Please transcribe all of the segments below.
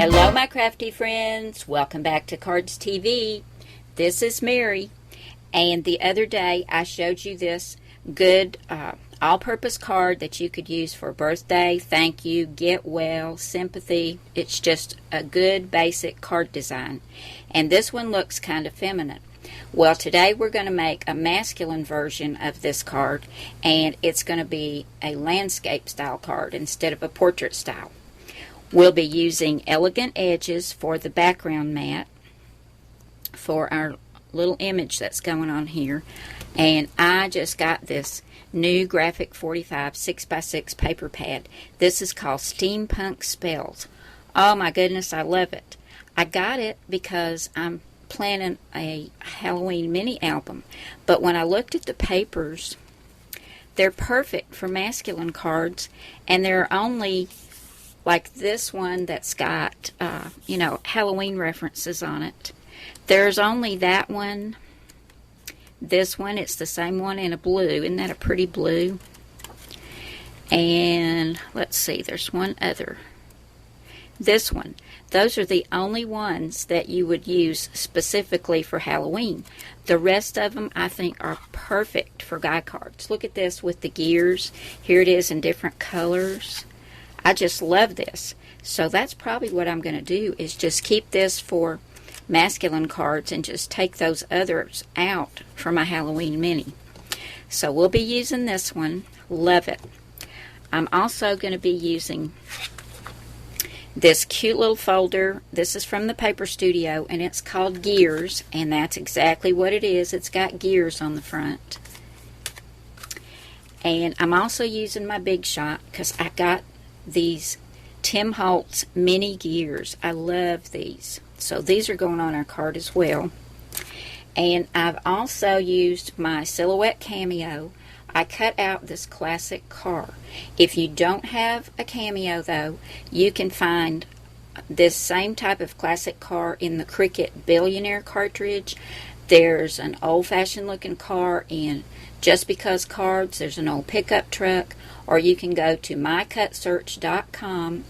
Hello, my crafty friends. Welcome back to Cardz TV. This is Mary, and the other day I showed you this good all-purpose card that you could use for birthday, thank you, get well, sympathy. It's just a good basic card design, and this one looks kind of feminine. Well, today we're going to make a masculine version of this card, and it's going to be a landscape style card instead of a portrait style. We'll be using elegant edges for the background mat for our little image that's going on here. And I just got this new Graphic 45 6x6 paper pad. This is called Steampunk Spells. Oh my goodness, I love it. I got it because I'm planning a Halloween mini album. But when I looked at the papers, they're perfect for masculine cards, and there are only like this one that's got, Halloween references on it. There's only that one. This one, it's the same one in a blue. Isn't that a pretty blue? And let's see, there's one other. This one. Those are the only ones that you would use specifically for Halloween. The rest of them, I think, are perfect for guy cards. Look at this with the gears. Here it is in different colors. I just love this. So that's probably what I'm going to do, is just keep this for masculine cards and just take those others out for my Halloween mini. So we'll be using this one. Love it. I'm also going to be using this cute little folder. This is from the Paper Studio, and it's called Gears, and that's exactly what it is. It's got gears on the front. And I'm also using my Big Shot because I got these Tim Holtz mini gears. I love these. So these are going on our card as well. And I've also used my Silhouette Cameo. I cut out this classic car. If you don't have a Cameo though, you can find this same type of classic car in the Cricut Billionaire cartridge. There's an old-fashioned looking car in Just Because Cards. There's an old pickup truck. Or you can go to mycutsearch.com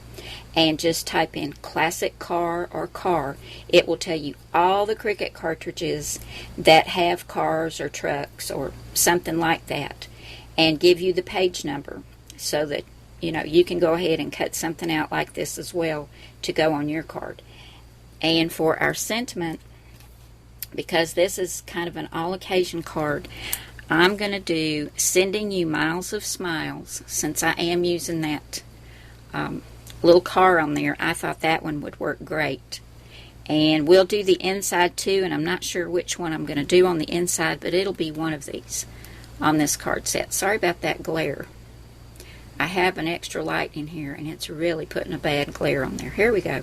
and just type in classic car or car. It will tell you all the Cricut cartridges that have cars or trucks or something like that, and give you the page number so that you can go ahead and cut something out like this as well to go on your card. And for our sentiment, because this is kind of an all-occasion card, I'm going to do Sending You Miles of Smiles. Since I am using that little car on there, I thought that one would work great. And we'll do the inside too, and I'm not sure which one I'm going to do on the inside, but it'll be one of these on this card set. Sorry about that glare. I have an extra light in here, and it's really putting a bad glare on there. Here we go.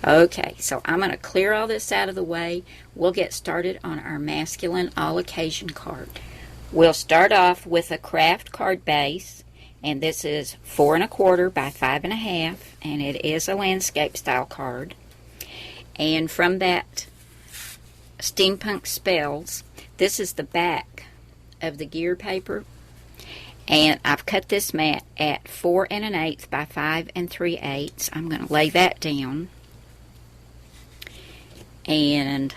Okay, so I'm going to clear all this out of the way. We'll get started on our masculine all-occasion card. We'll start off with a craft card base, and this is 4 1/4 by 5 1/2, and it is a landscape style card. And from that Steampunk Spells, this is the back of the gear paper, and I've cut this mat at 4 1/8 by 5 3/8. I'm going to lay that down. And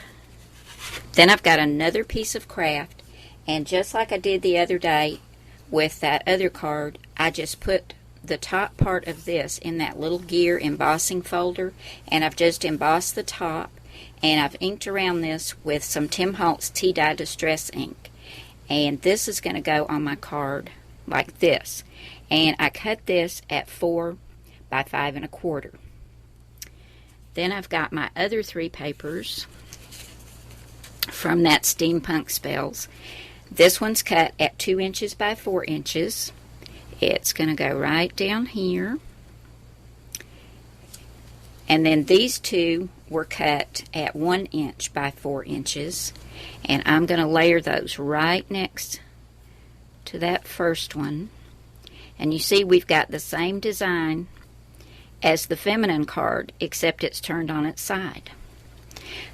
then I've got another piece of craft, and just like I did the other day with that other card, I just put the top part of this in that little gear embossing folder, and I've just embossed the top, and I've inked around this with some Tim Holtz Tea-Dye Distress ink. And this is going to go on my card like this. And I cut this at 4 by 5 1/4. Then I've got my other 3 papers from that Steampunk Spells. This one's cut at 2 inches by 4 inches. It's going to go right down here. And then these 2 were cut at 1 inch by 4 inches. And I'm going to layer those right next to that first one. And you see we've got the same design as the feminine card, except it's turned on its side.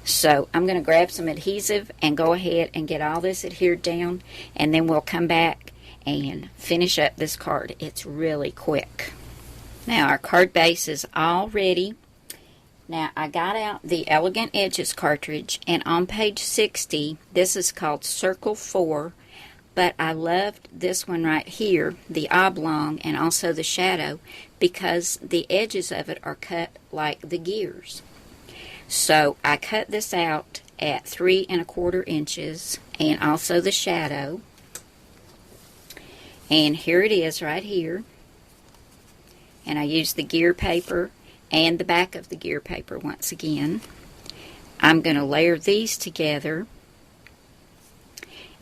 So I'm going to grab some adhesive and go ahead and get all this adhered down, and then we'll come back and finish up this card. It's really quick. Now our card base is all ready, Now, I got out the Elegant Edges cartridge, and on page 60, this is called Circle 4, but I loved this one right here, the oblong and also the shadow, because the edges of it are cut like the gears. So I cut this out at 3¼ inches, and also the shadow. And here it is right here. And I used the gear paper and the back of the gear paper once again. I'm going to layer these together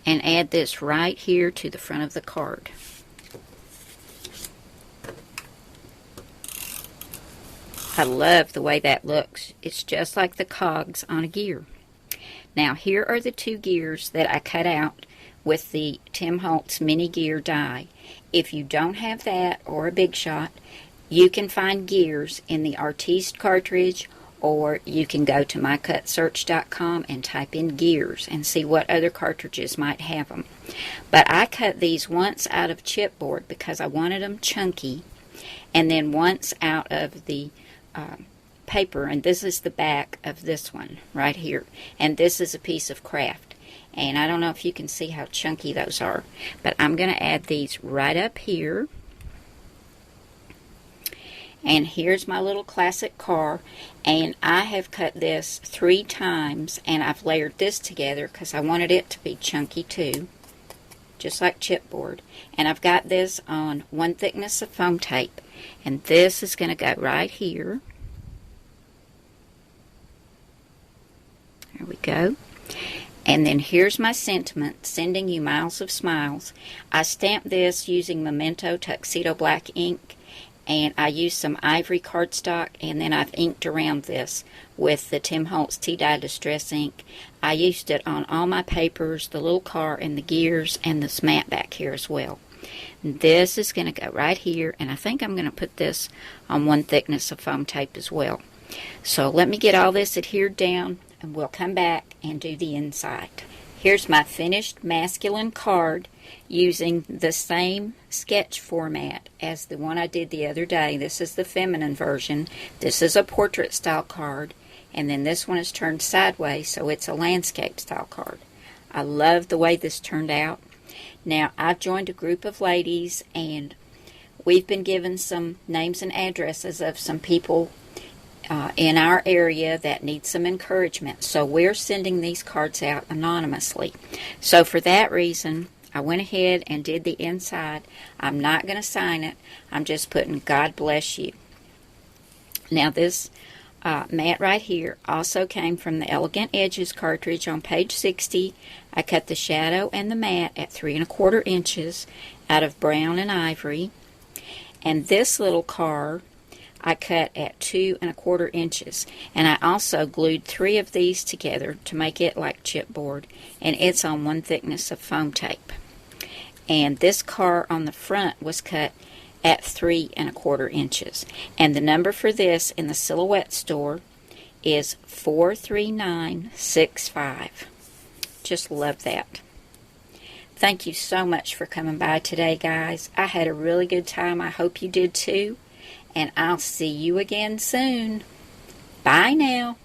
and add this right here to the front of the card. I love the way that looks. It's just like the cogs on a gear. Now here are the 2 gears that I cut out with the Tim Holtz mini gear die. If you don't have that or a Big Shot, you can find gears in the Artiste cartridge, or you can go to mycutsearch.com and type in gears and see what other cartridges might have them. But I cut these once out of chipboard because I wanted them chunky, and then once out of the paper, and this is the back of this one right here, and this is a piece of craft. And I don't know if you can see how chunky those are, but I'm going to add these right up here. And here's my little classic car, and I have cut this 3 times, and I've layered this together because I wanted it to be chunky too, just like chipboard. And I've got this on 1 thickness of foam tape, and this is going to go right here. There we go. And then here's my sentiment, sending you miles of smiles. I stamped this using Memento Tuxedo Black ink, and I used some ivory cardstock, and then I've inked around this with the Tim Holtz Tea-Dye Distress ink. I used it on all my papers, the little car and the gears, and this mat back here as well. This is going to go right here, and I think I'm going to put this on 1 thickness of foam tape as well. So let me get all this adhered down, and we'll come back and do the inside. Here's my finished masculine card using the same sketch format as the one I did the other day. This is the feminine version. This is a portrait style card, and then this one is turned sideways, so it's a landscape style card. I love the way this turned out. Now, I've joined a group of ladies, and we've been given some names and addresses of some people in our area that need some encouragement. So we're sending these cards out anonymously. So for that reason, I went ahead and did the inside. I'm not going to sign it. I'm just putting God bless you. Now this mat right here also came from the Elegant Edges cartridge on page 60. I cut the shadow and the mat at 3¼ inches out of brown and ivory. And this little card I cut at 2¼ inches, and I also glued 3 of these together to make it like chipboard, and it's on 1 thickness of foam tape. And this car on the front was cut at 3¼ inches, and the number for this in the Silhouette store is 43965. Just love that. Thank you so much for coming by today, guys. I had a really good time. I hope you did too. And I'll see you again soon. Bye now.